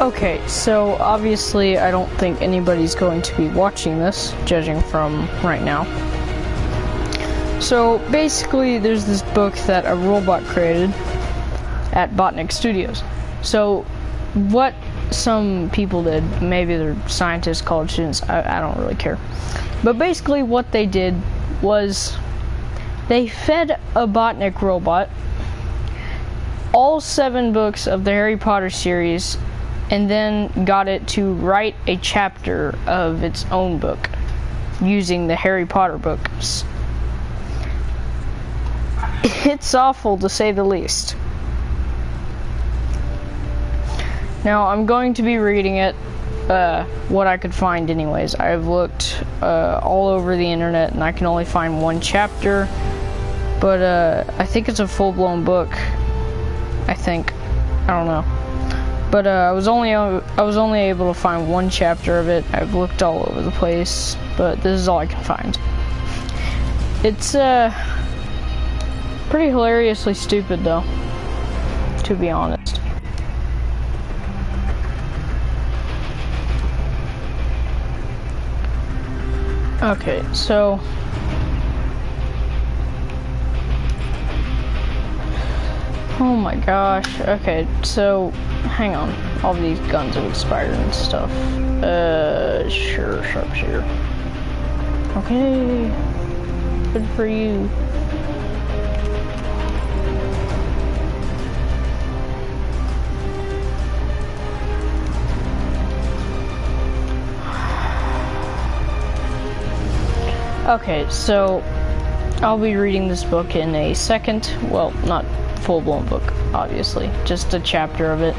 Okay, so obviously I don't think anybody's going to be watching this, judging from right now. So basically there's this book that a robot created at Botnik Studios. So what some people did, maybe they're scientists, college students, I don't really care. But basically what they did was they fed a Botnik robot all 7 books of the Harry Potter series and then got it to write a chapter of its own book using the Harry Potter books. It's awful, to say the least. Now, I'm going to be reading it, what I could find anyways. I've looked all over the internet and I can only find 1 chapter, but I think it's a full-blown book. I think. I don't know. But I was only able to find 1 chapter of it. I've looked all over the place, but this is all I can find. It's pretty hilariously stupid, though, to be honest. Okay, so oh my gosh. Okay, so hang on. All these guns have expired and stuff. Sure, sharpshooter. Okay. Good for you. Okay, so I'll be reading this book in a second. Well, not full-blown book, obviously, just a chapter of it.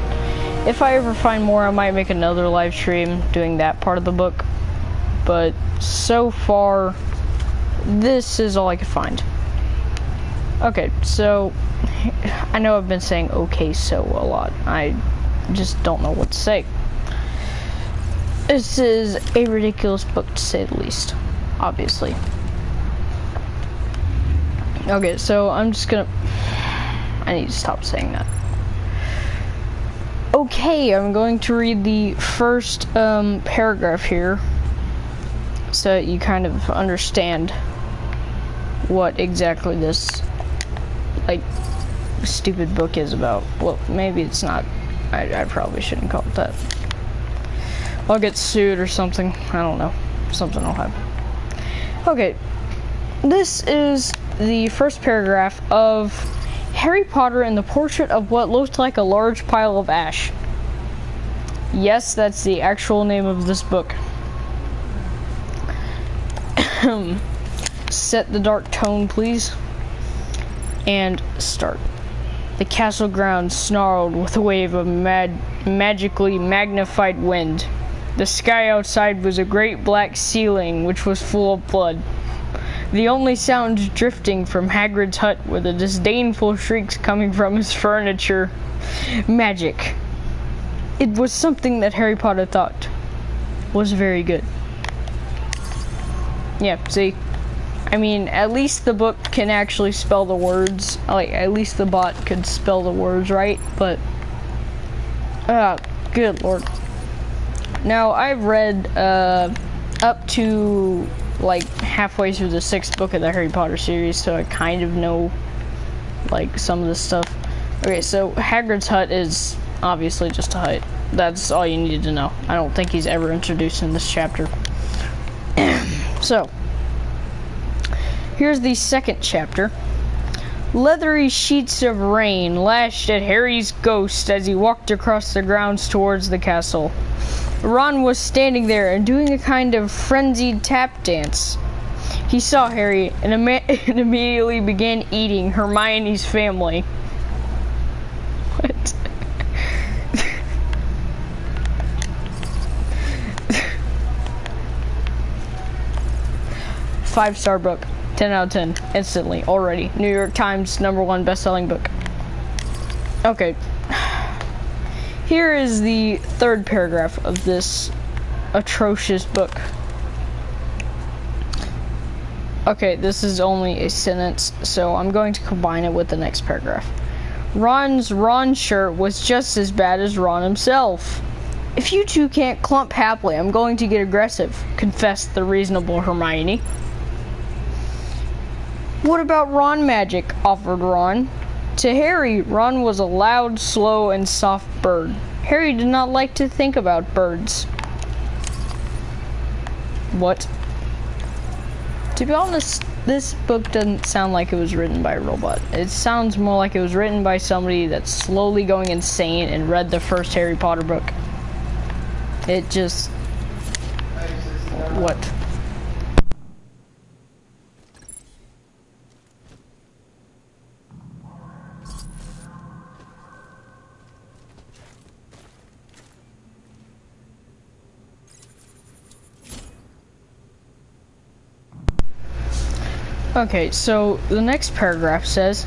If I ever find more, I might make another live stream doing that part of the book, but so far this is all I could find. Okay, so I know I've been saying okay so a lot. I just don't know what to say. This is a ridiculous book, to say the least, obviously. Okay, so I'm just gonna, I need to stop saying that. Okay, I'm going to read the first paragraph here so that you kind of understand what exactly this, like, stupid book is about. Well, maybe it's not. I probably shouldn't call it that. I'll get sued or something. I don't know. Something will happen. Okay, this is the first paragraph of Harry Potter and the Portrait of What Looked Like a Large Pile of Ash. Yes, that's the actual name of this book. Set the dark tone, please. And start. The castle grounds snarled with a wave of magically magnified wind. The sky outside was a great black ceiling which was full of blood. The only sounds drifting from Hagrid's hut were the disdainful shrieks coming from his furniture. Magic. It was something that Harry Potter thought was very good. Yeah, see? I mean, at least the book can actually spell the words. Like, at least the bot could spell the words right, but good lord. Now, I've read up to like halfway through the 6th book of the Harry Potter series, so I kind of know like some of this stuff. Okay, so Hagrid's hut is obviously just a hut. That's all you need to know. I don't think he's ever introduced in this chapter. So, here's the 2nd chapter. Leathery sheets of rain lashed at Harry's ghost as he walked across the grounds towards the castle. Ron was standing there and doing a kind of frenzied tap dance. He saw Harry and immediately began eating Hermione's family. What? Five-star book. 10 out of 10. Instantly. Already. New York Times #1 best-selling book. Okay. Here is the 3rd paragraph of this atrocious book. Okay, this is only a sentence, so I'm going to combine it with the next paragraph. Ron's Ron shirt was just as bad as Ron himself. If you two can't clump happily, I'm going to get aggressive, confessed the reasonable Hermione. What about Ron magic? Offered Ron. To Harry, Ron was a loud, slow, and soft bird. Harry did not like to think about birds. What? To be honest, this book doesn't sound like it was written by a robot. It sounds more like it was written by somebody that's slowly going insane and read the first Harry Potter book. It just... What? Okay, so the next paragraph says,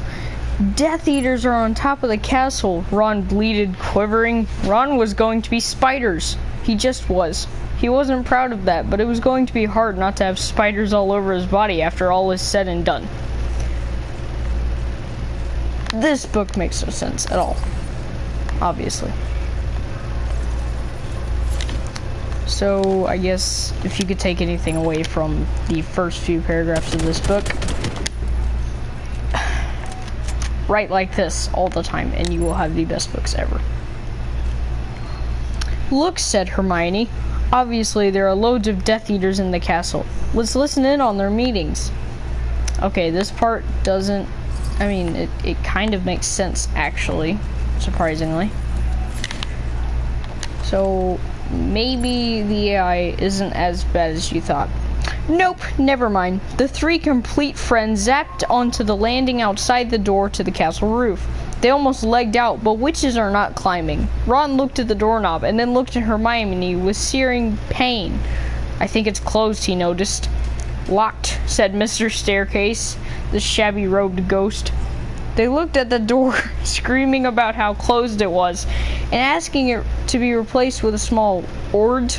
Death Eaters are on top of the castle, Ron bleated, quivering. Ron was going to be spiders. He just was. He wasn't proud of that, but it was going to be hard not to have spiders all over his body after all is said and done. This book makes no sense at all, obviously. So, I guess if you could take anything away from the first few paragraphs of this book, write like this all the time, and you will have the best books ever. Look, said Hermione. Obviously, there are loads of Death Eaters in the castle. Let's listen in on their meetings. Okay, this part doesn't... I mean, it kind of makes sense, actually, surprisingly. So... maybe the AI isn't as bad as you thought. Nope, never mind. The three complete friends zapped onto the landing outside the door to the castle roof. They almost legged out, but witches are not climbing. Ron looked at the doorknob and then looked at Hermione with searing pain. I think it's closed, he noticed. Locked, said Mr. Staircase, the shabby-robed ghost. They looked at the door, screaming about how closed it was, and asking it to be replaced with a small ord.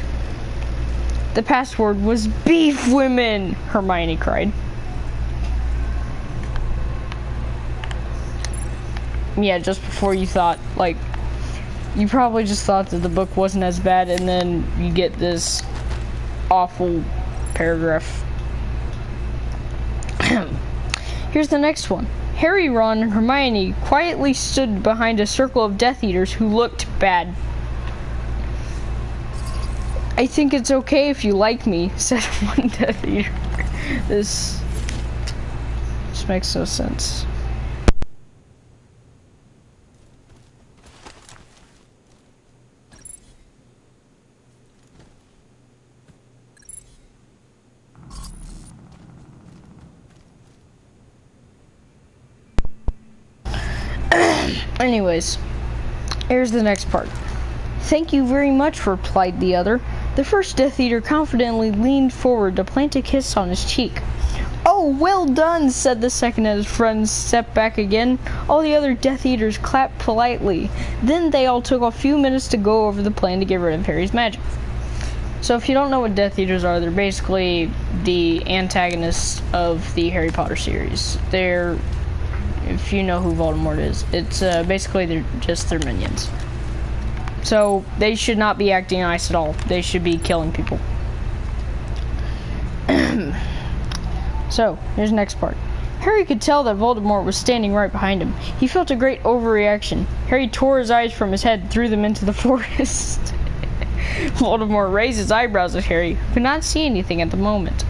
The password was beef women, Hermione cried. Yeah, just before you thought, like, you probably just thought that the book wasn't as bad, and then you get this awful paragraph. Here's the next one. Harry, Ron, and Hermione quietly stood behind a circle of Death Eaters who looked bad. I think it's okay if you like me, said one Death Eater. This makes no sense. Anyways, here's the next part. Thank you very much, replied the other. The first Death Eater confidently leaned forward to plant a kiss on his cheek. Oh, well done, said the second as his friends stepped back again. All the other Death Eaters clapped politely. Then they all took a few minutes to go over the plan to get rid of Harry's magic. So if you don't know what Death Eaters are, they're basically the antagonists of the Harry Potter series. They're... if you know who Voldemort is, it's basically they're just their minions. So they should not be acting nice at all. They should be killing people. So here's the next part. Harry could tell that Voldemort was standing right behind him. He felt a great overreaction. Harry tore his eyes from his head and threw them into the forest. Voldemort raised his eyebrows at Harry, who could not see anything at the moment.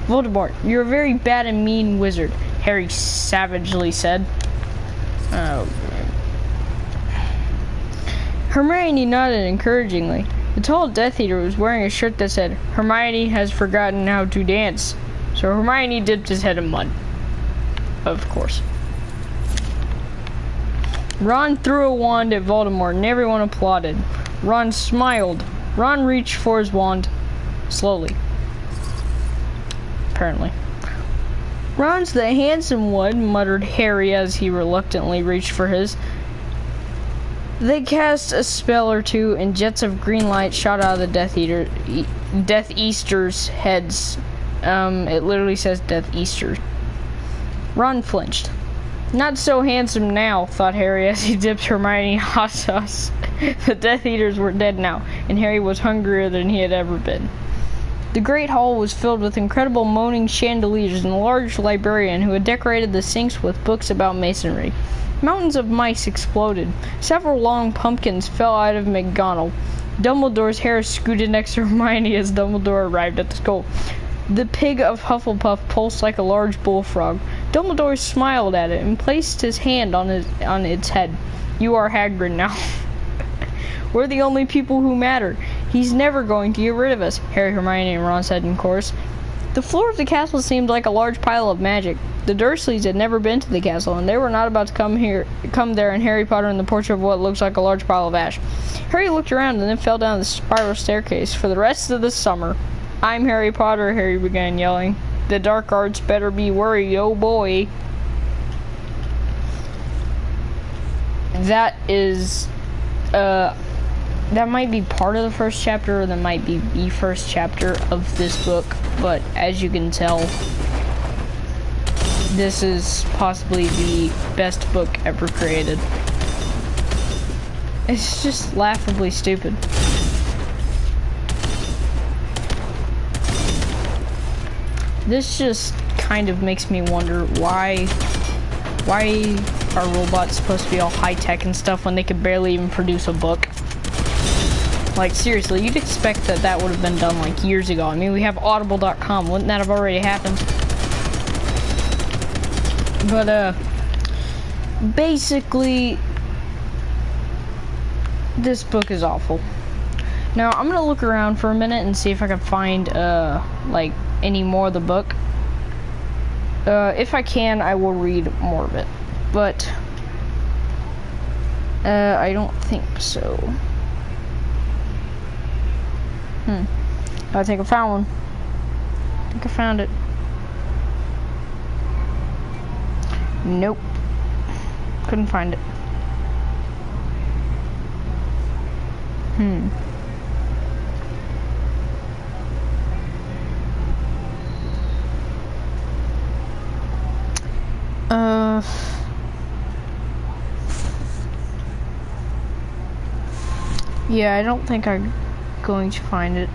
Voldemort, you're a very bad and mean wizard, Harry savagely said. Oh. Hermione nodded encouragingly. The tall Death Eater was wearing a shirt that said, Hermione has forgotten how to dance. So Hermione dipped his head in mud. Of course. Ron threw a wand at Voldemort and everyone applauded. Ron smiled. Ron reached for his wand slowly. Apparently. Ron's the handsome one, muttered Harry as he reluctantly reached for his. They cast a spell or two, and jets of green light shot out of the Death Eater's heads. It literally says Death Eater. Ron flinched. Not so handsome now, thought Harry as he dipped Hermione in hot sauce. The Death Eaters were dead now, and Harry was hungrier than he had ever been. The great hall was filled with incredible moaning chandeliers and a large librarian who had decorated the sinks with books about masonry. Mountains of mice exploded. Several long pumpkins fell out of McGonagall. Dumbledore's hair scooted next to Hermione as Dumbledore arrived at the school. The pig of Hufflepuff pulsed like a large bullfrog. Dumbledore smiled at it and placed his hand on its head. You are Hagrid now. We're the only people who matter. He's never going to get rid of us, Harry, Hermione, and Ron said in chorus. The floor of the castle seemed like a large pile of magic. The Dursleys had never been to the castle, and they were not about to come there and Harry Potter in the portrait of what looks like a large pile of ash. Harry looked around and then fell down the spiral staircase for the rest of the summer. I'm Harry Potter, Harry began yelling. The dark arts better be worried, oh boy. That is, that might be part of the first chapter, or that might be the first chapter of this book, but as you can tell, this is possibly the best book ever created. It's just laughably stupid. This just kind of makes me wonder why are robots supposed to be all high-tech and stuff when they could barely even produce a book? Like, seriously, you'd expect that would have been done, like, years ago. I mean, we have Audible.com. Wouldn't that have already happened? But, basically, this book is awful. Now, I'm gonna look around for a minute and see if I can find, like, any more of the book. If I can, I will read more of it. But, I don't think so. I think I found one. I think I found it. Nope. Couldn't find it. Yeah, I don't think I'm going to find it.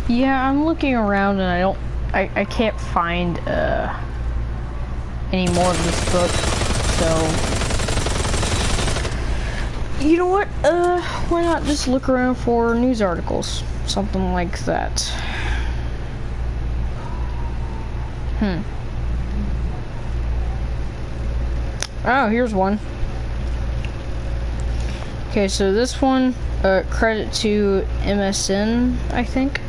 Yeah, I'm looking around and I can't find any more of this book, so you know what? Why not just look around for news articles, something like that. Oh, here's one. Okay, so this one, credit to MSN, I think.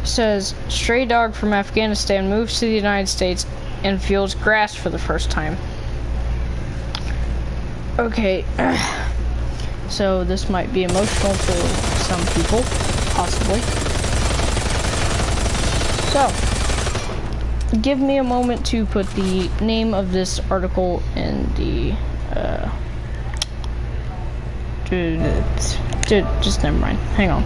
Says, stray dog from Afghanistan moves to the United States and feels grass for the first time. Okay, so this might be emotional for some people, possibly. So, give me a moment to put the name of this article in the, just never mind, hang on.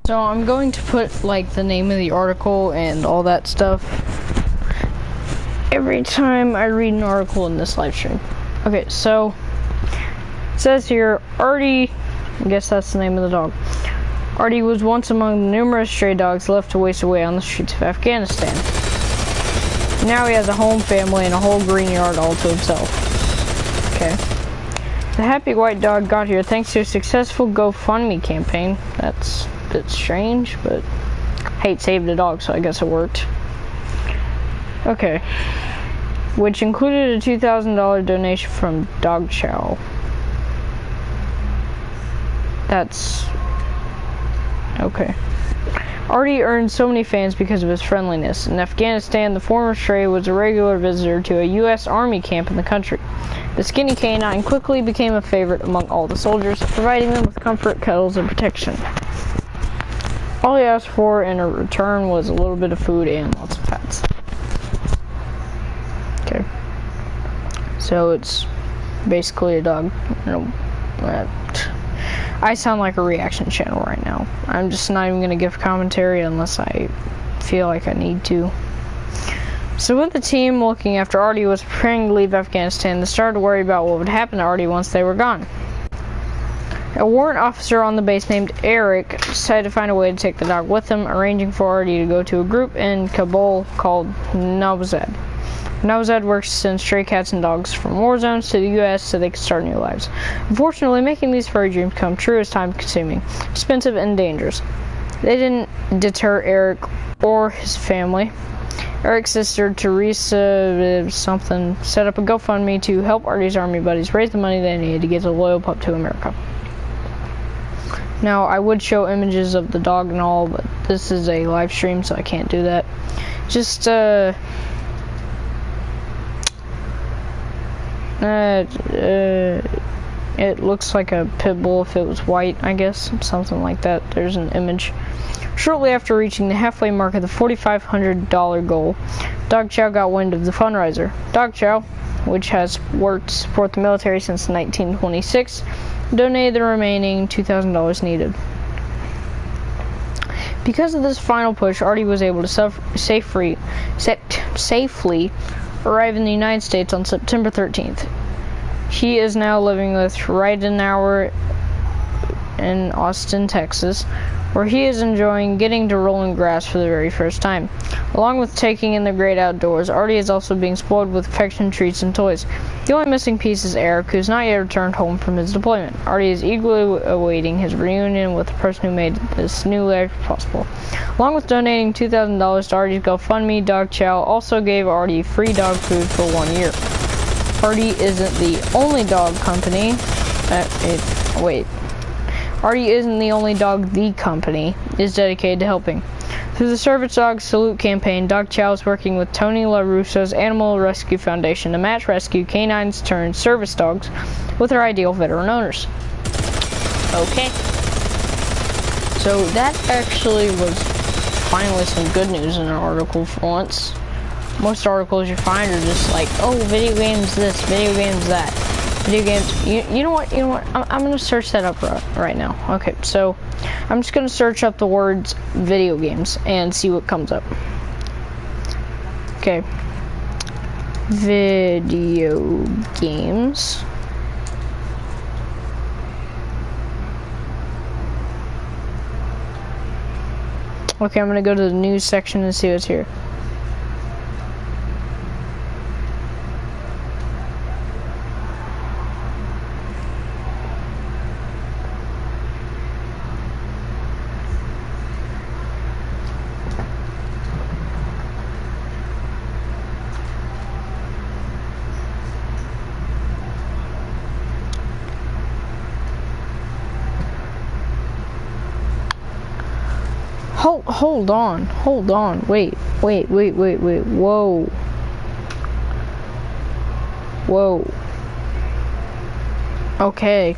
So I'm going to put like the name of the article and all that stuff every time I read an article in this live stream. Okay, so it says here, Artie, I guess that's the name of the dog. Artie was once among the numerous stray dogs left to waste away on the streets of Afghanistan. Now he has a home, family, and a whole green yard all to himself. Okay. The happy white dog got here thanks to a successful GoFundMe campaign. That's a bit strange, but hate saved a dog, so I guess it worked. Okay. Which included a $2,000 donation from Dog Chow. That's okay. Artie earned so many fans because of his friendliness. In Afghanistan, the former stray was a regular visitor to a U.S. Army camp in the country. The skinny canine quickly became a favorite among all the soldiers, providing them with comfort, cuddles, and protection. All he asked for in return was a little bit of food and lots of pets. Okay. So it's basically a dog. I sound like a reaction channel right now. I'm just not even going to give commentary unless I feel like I need to. So with the team looking after Artie was preparing to leave Afghanistan, they started to worry about what would happen to Artie once they were gone. A warrant officer on the base named Eric decided to find a way to take the dog with him, arranging for Artie to go to a group in Kabul called Nowzad. Nowzad works to send stray cats and dogs from war zones to the U.S. so they can start new lives. Unfortunately, making these furry dreams come true is time-consuming, expensive, and dangerous. They didn't deter Eric or his family. Eric's sister, Teresa something, set up a GoFundMe to help Artie's army buddies raise the money they needed to get the loyal pup to America. Now, I would show images of the dog and all, but this is a live stream, so I can't do that. Just, it looks like a pit bull if it was white, I guess, something like that. There's an image. Shortly after reaching the halfway mark of the $4,500 goal, Dog Chow got wind of the fundraiser. Dog Chow, which has worked to support the military since 1926, donated the remaining $2,000 needed. Because of this final push, Artie was able to safely arrive in the United States on September 13th. He is now living with Ridenauer in Austin, Texas, where he is enjoying getting to roll in grass for the very first time. Along with taking in the great outdoors, Artie is also being spoiled with affection, treats, and toys. The only missing piece is Eric, who has not yet returned home from his deployment. Artie is eagerly awaiting his reunion with the person who made this new life possible. Along with donating $2,000 to Artie's GoFundMe, Dog Chow also gave Artie free dog food for 1 year. Artie isn't the only dog company. Artie isn't the only dog the company is dedicated to helping. Through the Service Dog Salute campaign, Dog Chow is working with Tony LaRusso's Animal Rescue Foundation to match rescue canines turned service dogs with their ideal veteran owners. Okay. So that actually was finally some good news in an article for once. Most articles you find are just like, oh, video games this, video games that. Video games, you know what, I'm gonna search that up right now. Okay, so I'm just gonna search up the words video games and see what comes up. Okay, video games. Okay, I'm gonna go to the news section and see what's here. Hold on, wait, whoa. Okay,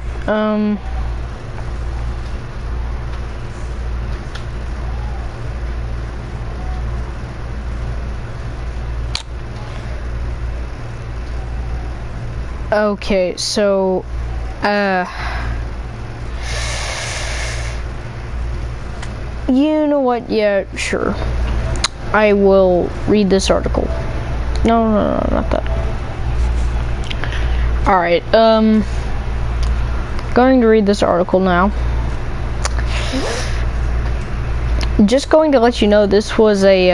okay, so, You know what? Yeah, sure. I will read this article. No, not that. Alright, going to read this article now. Just going to let you know this was a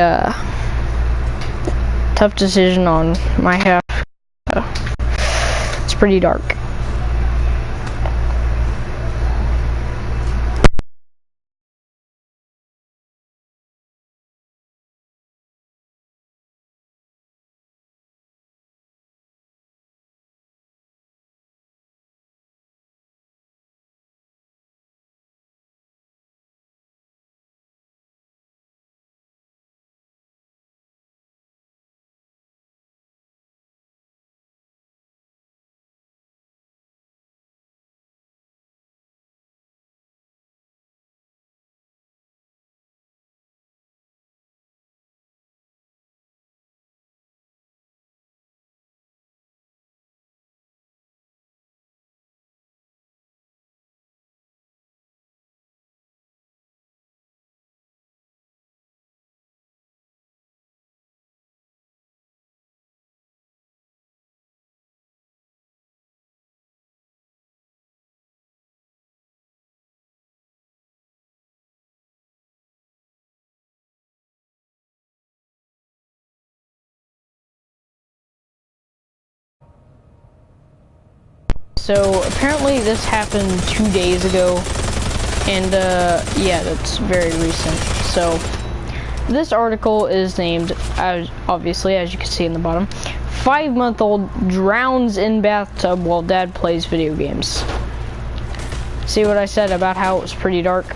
tough decision on my half. It's pretty dark. So apparently this happened 2 days ago, and yeah, that's very recent. So this article is named, obviously, as you can see in the bottom, 5-month-old drowns in bathtub while dad plays video games. See what I said about how it was pretty dark?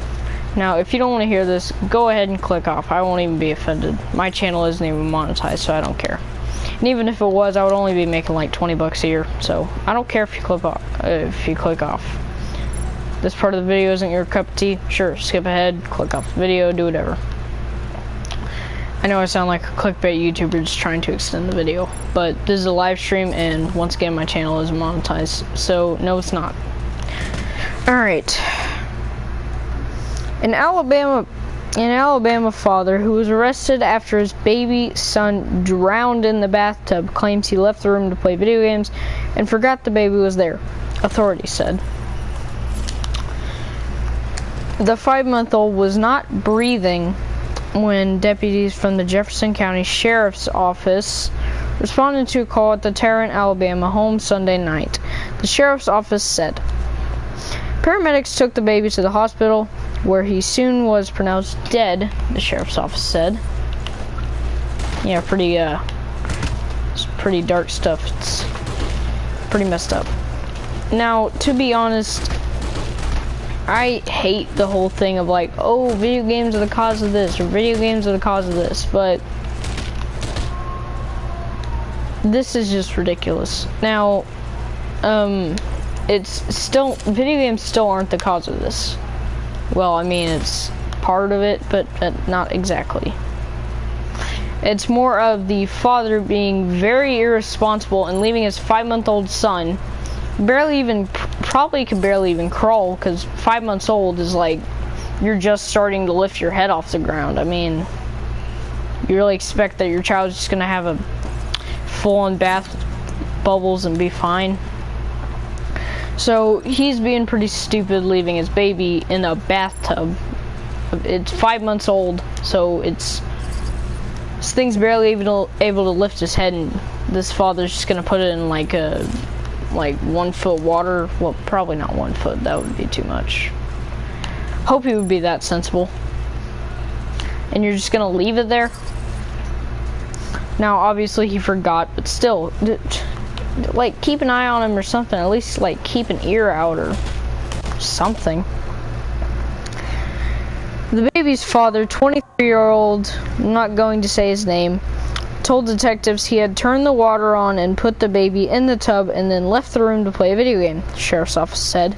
Now, if you don't want to hear this, go ahead and click off. I won't even be offended. My channel isn't even monetized, so I don't care. And even if it was, I would only be making like 20 bucks a year. So I don't care if you click off. This part of the video isn't your cup of tea. Sure, skip ahead, click off the video, do whatever. I know I sound like a clickbait YouTuber just trying to extend the video, but this is a live stream, and once again, my channel is monetized. So no, it's not. All right. An Alabama father who was arrested after his baby son drowned in the bathtub claims he left the room to play video games and forgot the baby was there, authorities said. The 5-month-old was not breathing when deputies from the Jefferson County Sheriff's Office responded to a call at the Tarrant, Alabama home Sunday night. The Sheriff's Office said. Paramedics took the baby to the hospital, where he soon was pronounced dead, the Sheriff's Office said. Yeah, it's pretty dark stuff. It's pretty messed up. Now, to be honest, I hate the whole thing of like, oh, video games are the cause of this, or video games are the cause of this, but this is just ridiculous. Now, video games still aren't the cause of this. Well, I mean, it's part of it, but not exactly. It's more of the father being very irresponsible and leaving his 5-month-old son probably could barely even crawl, because 5 months old is like, you're just starting to lift your head off the ground. I mean, you really expect that your child's just gonna have a full-on bath bubbles and be fine? So he's being pretty stupid leaving his baby in a bathtub. It's 5 months old, so this thing's barely able to lift his head, and this father's just gonna put it in like 1 foot water. Well, probably not 1 foot, that would be too much. Hope he would be that sensible. And you're just gonna leave it there? Now, obviously he forgot, but still, like, keep an eye on him or something. At least, like, keep an ear out or something. The baby's father, 23-year-old, I'm not going to say his name, told detectives he had turned the water on and put the baby in the tub and then left the room to play a video game, the Sheriff's Office said.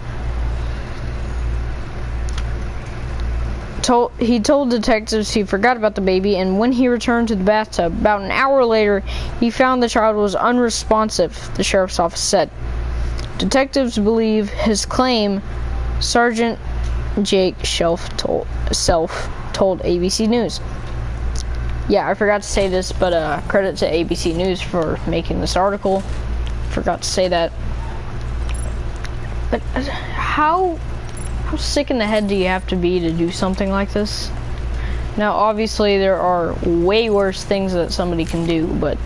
He told detectives he forgot about the baby, and when he returned to the bathtub, about an hour later, he found the child was unresponsive, the Sheriff's Office said. Detectives believe his claim, Sergeant Jake Self told ABC News. Yeah, I forgot to say this, but credit to ABC News for making this article. Forgot to say that. But how sick in the head do you have to be to do something like this? Now, obviously, there are way worse things that somebody can do, but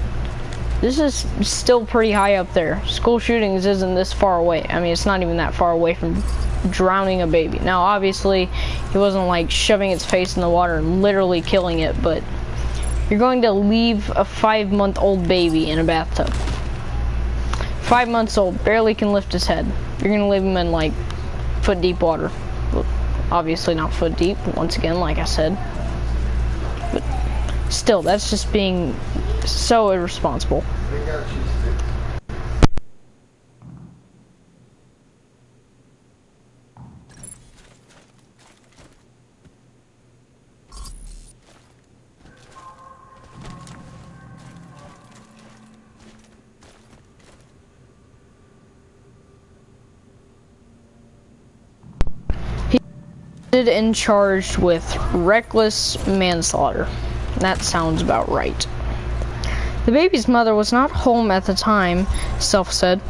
this is still pretty high up there. School shootings isn't this far away. I mean, it's not even that far away from drowning a baby. Now, obviously, he wasn't like shoving its face in the water and literally killing it, but you're going to leave a 5-month-old baby in a bathtub. 5 months old, barely can lift his head. You're gonna leave him in like foot-deep water. Well, obviously not foot-deep, once again, like I said. But still, that's just being so irresponsible. And charged with reckless manslaughter. That sounds about right. The baby's mother was not home at the time, Self said.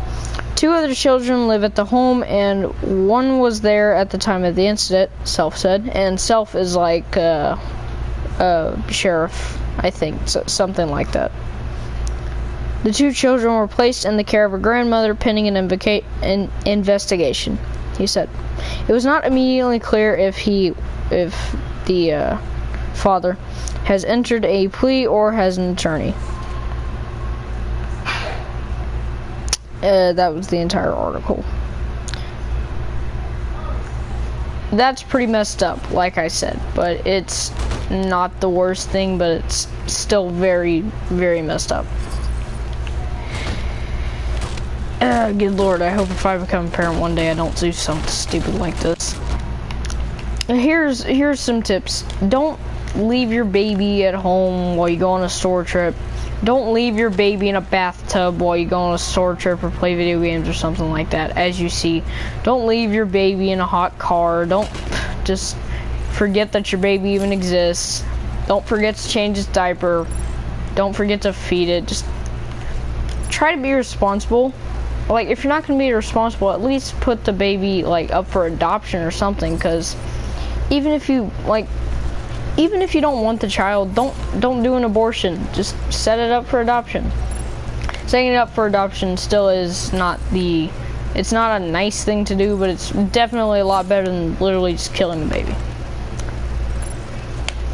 2 other children live at the home, and one was there at the time of the incident, Self said. And Self is like sheriff, I think, something like that. The 2 children were placed in the care of a grandmother pending an investigation, he said. It was not immediately clear if the father has entered a plea or has an attorney. That was the entire article. That's pretty messed up, like I said, but it's not the worst thing, but it's still very, very messed up. Good lord, I hope if I become a parent one day I don't do something stupid like this. Here's some tips. Don't leave your baby at home while you go on a store trip. Don't leave your baby in a bathtub while you go on a store trip or play video games or something like that, as you see. Don't leave your baby in a hot car. Don't just forget that your baby even exists. Don't forget to change its diaper. Don't forget to feed it. Just try to be responsible. Like, if you're not going to be responsible, at least put the baby, like, up for adoption or something, because even if you don't want the child, don't do an abortion. Just set it up for adoption. Setting it up for adoption still is it's not a nice thing to do, but it's definitely a lot better than literally just killing the baby.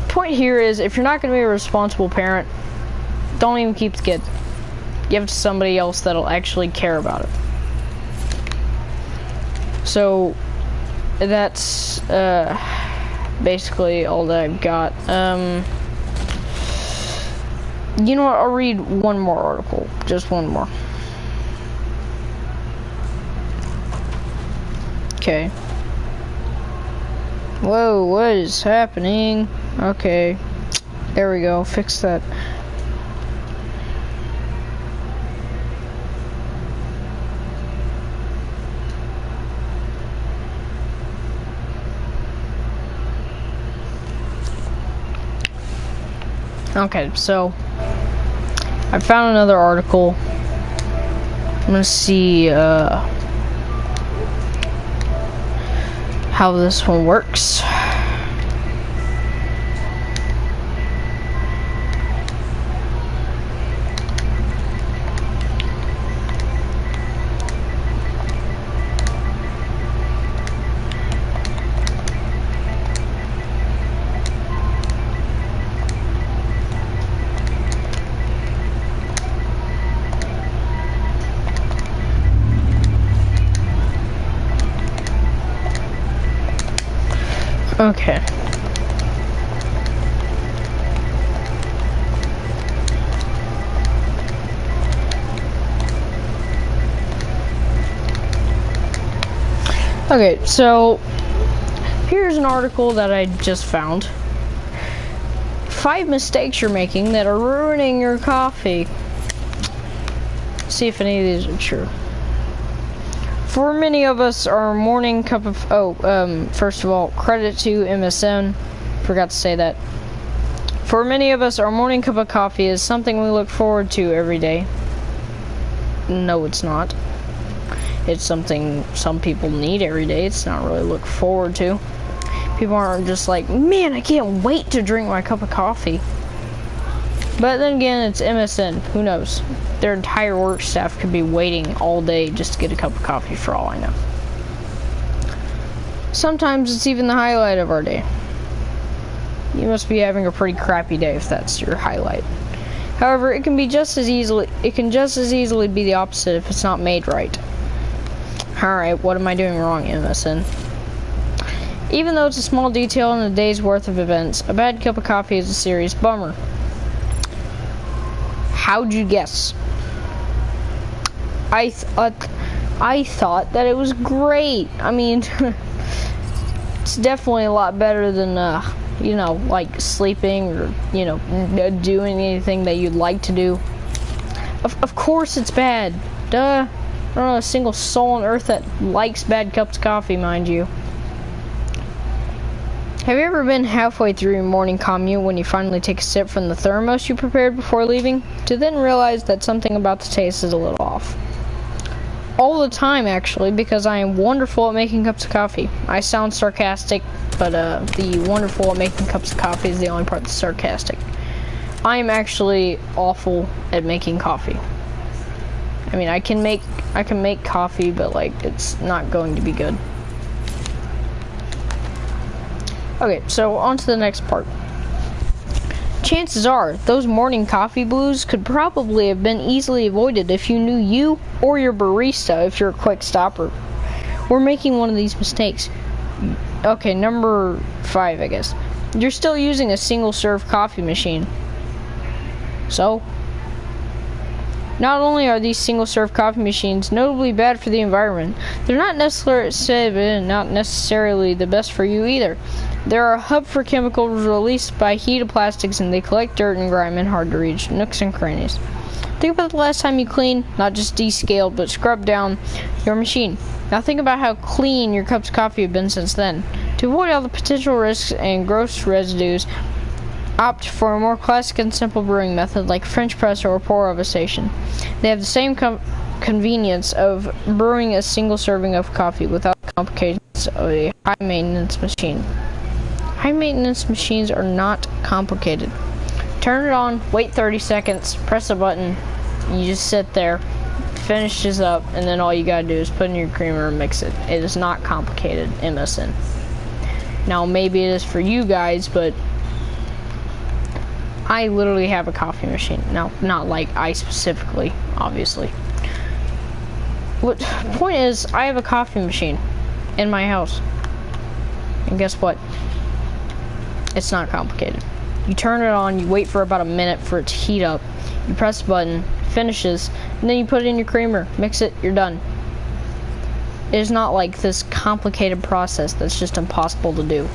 Point here is, if you're not going to be a responsible parent, don't even keep the kid. Give it to somebody else that'll actually care about it. So that's basically all that I've got. You know what? I'll read one more article. Just one more. Okay. Whoa, what is happening? Okay. There we go. Fix that. Okay, so I found another article. I'm gonna see how this one works. Okay. Okay, so here's an article that I just found. 5 mistakes you're making that are ruining your coffee. See if any of these are true. For many of us, our morning cup of... first of all, credit to MSN. Forgot to say that. For many of us, our morning cup of coffee is something we look forward to every day. No, it's not. It's something some people need every day. It's not really look forward to. People aren't just like, man, I can't wait to drink my cup of coffee. But then again, it's MSN. Who knows? Their entire work staff could be waiting all day just to get a cup of coffee for all I know. Sometimes it's even the highlight of our day. You must be having a pretty crappy day if that's your highlight. However, it can just as easily be the opposite if it's not made right. Alright, what am I doing wrong, MSN? Even though it's a small detail in a day's worth of events, a bad cup of coffee is a serious bummer. How'd you guess? I thought that it was great. I mean, it's definitely a lot better than, you know, like sleeping or, you know, doing anything that you'd like to do. Of course it's bad. Duh. I don't know a single soul on earth that likes bad cups of coffee, mind you. Have you ever been halfway through your morning commute when you finally take a sip from the thermos you prepared before leaving, to then realize that something about the taste is a little off? All the time, actually, because I am wonderful at making cups of coffee. I sound sarcastic, but the wonderful at making cups of coffee is the only part that's sarcastic. I am actually awful at making coffee. I mean, I can make coffee, but like it's not going to be good. Okay, so on to the next part. Chances are, those morning coffee blues could probably have been easily avoided if you knew you or your barista, if you're a quick stopper, were making one of these mistakes. Okay, number 5, I guess. You're still using a single-serve coffee machine. So, not only are these single-serve coffee machines notably bad for the environment, they're not necessarily the best for you either. They're a hub for chemicals released by heat of plastics, and they collect dirt and grime in hard-to-reach nooks and crannies. Think about the last time you cleaned, not just descaled, but scrubbed down your machine. Now think about how clean your cups of coffee have been since then. To avoid all the potential risks and gross residues, opt for a more classic and simple brewing method like French press or pour-over station. They have the same convenience of brewing a single serving of coffee without the complications of a high-maintenance machine. High-maintenance machines are not complicated. Turn it on, wait 30 seconds, press a button, you just sit there, finishes up, and then all you gotta do is put in your creamer and mix it. It is not complicated, MSN. Now, maybe it is for you guys, but I literally have a coffee machine. Now, not like I specifically, obviously. What point is, I have a coffee machine in my house. And guess what? It's not complicated. You turn it on, you wait for about a minute for it to heat up, you press the button, finishes, and then you put it in your creamer, mix it, you're done. It is not like this complicated process that's just impossible to do.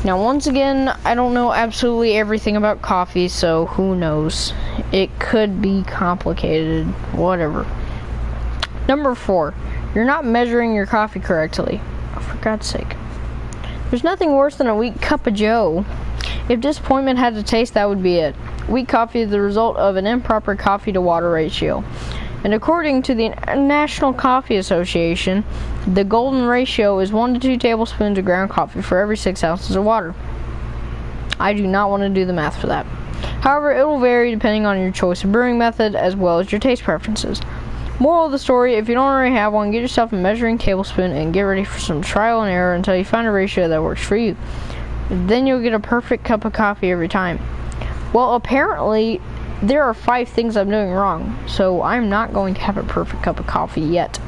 Now, once again, I don't know absolutely everything about coffee, so who knows? It could be complicated, whatever. Number 4, you're not measuring your coffee correctly. Oh, for God's sake. There's nothing worse than a weak cup of joe. If disappointment had a taste, that would be it. Weak coffee is the result of an improper coffee to water ratio. And according to the National Coffee Association, the golden ratio is 1 to 2 tablespoons of ground coffee for every 6 ounces of water. I do not want to do the math for that. However, it will vary depending on your choice of brewing method as well as your taste preferences. Moral of the story, if you don't already have one, get yourself a measuring tablespoon and get ready for some trial and error until you find a ratio that works for you. Then you'll get a perfect cup of coffee every time. Well, apparently, there are 5 things I'm doing wrong, so I'm not going to have a perfect cup of coffee yet.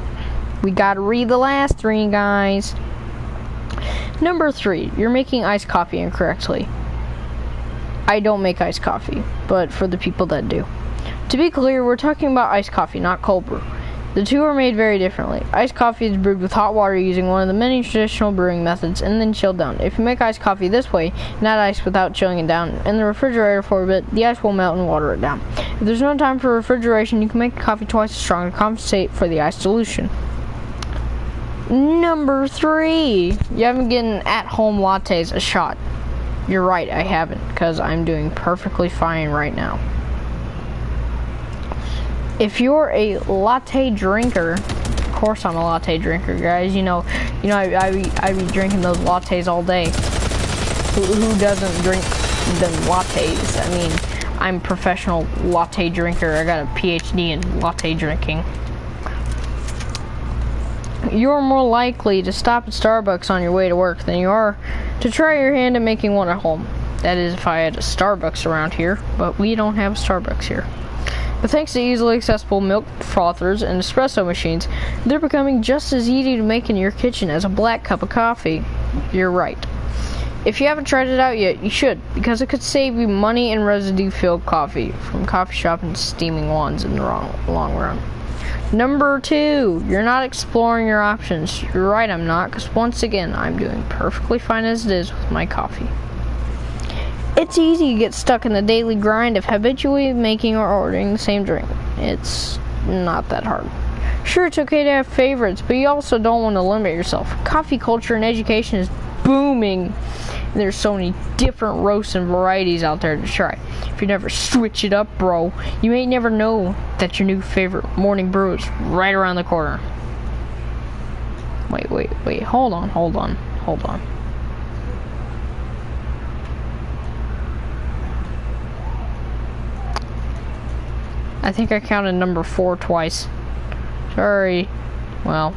We gotta read the last 3, guys. Number 3, you're making iced coffee incorrectly. I don't make iced coffee, but for the people that do. To be clear, we're talking about iced coffee, not cold brew. The two are made very differently. Iced coffee is brewed with hot water using one of the many traditional brewing methods and then chilled down. If you make iced coffee this way, not ice without chilling it down in the refrigerator for a bit, the ice will melt and water it down. If there's no time for refrigeration, you can make the coffee twice as strong to compensate for the ice dilution. Number 3. You haven't given at-home lattes a shot. You're right, I haven't, because I'm doing perfectly fine right now. If you're a latte drinker, of course I'm a latte drinker, guys. You know, I be drinking those lattes all day. Who doesn't drink them lattes? I mean, I'm a professional latte drinker. I got a PhD in latte drinking. You're more likely to stop at Starbucks on your way to work than you are to try your hand at making one at home. That is if I had a Starbucks around here, but we don't have a Starbucks here. But thanks to easily accessible milk frothers and espresso machines, they're becoming just as easy to make in your kitchen as a black cup of coffee. You're right. If you haven't tried it out yet, you should, because it could save you money and residue-filled coffee from coffee shop and steaming ones in the long run. Number 2, you're not exploring your options. You're right, I'm not, because once again, I'm doing perfectly fine as it is with my coffee. It's easy to get stuck in the daily grind of habitually making or ordering the same drink. It's not that hard. Sure, it's okay to have favorites, but you also don't want to limit yourself. Coffee culture and education is booming. There's so many different roasts and varieties out there to try. If you never switch it up, bro, you may never know that your new favorite morning brew is right around the corner. Wait, hold on. I think I counted number 4 twice. Sorry. Well.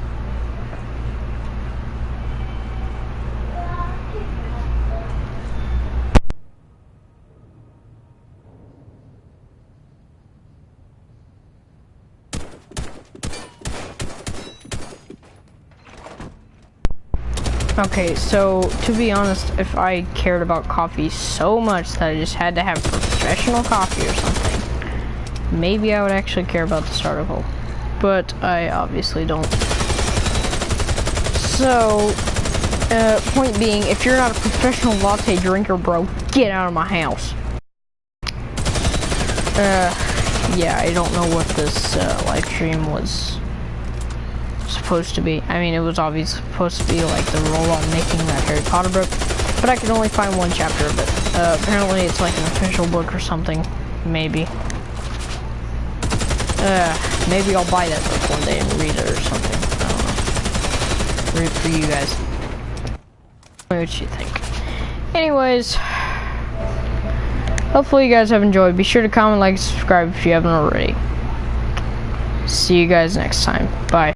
Okay, so to be honest, if I cared about coffee so much that I just had to have professional coffee or something, maybe I would actually care about this article. But I obviously don't. So, point being, if you're not a professional latte drinker, bro, get out of my house. Yeah, I don't know what this live stream was supposed to be. I mean, it was obviously supposed to be like the rollout making that Harry Potter book, but I could only find one chapter of it. Apparently it's like an official book or something, maybe. Maybe I'll buy that book one day and read it or something. I don't know. Read it for you guys. What you think? Anyways, hopefully you guys have enjoyed. Be sure to comment, like, subscribe if you haven't already. See you guys next time. Bye.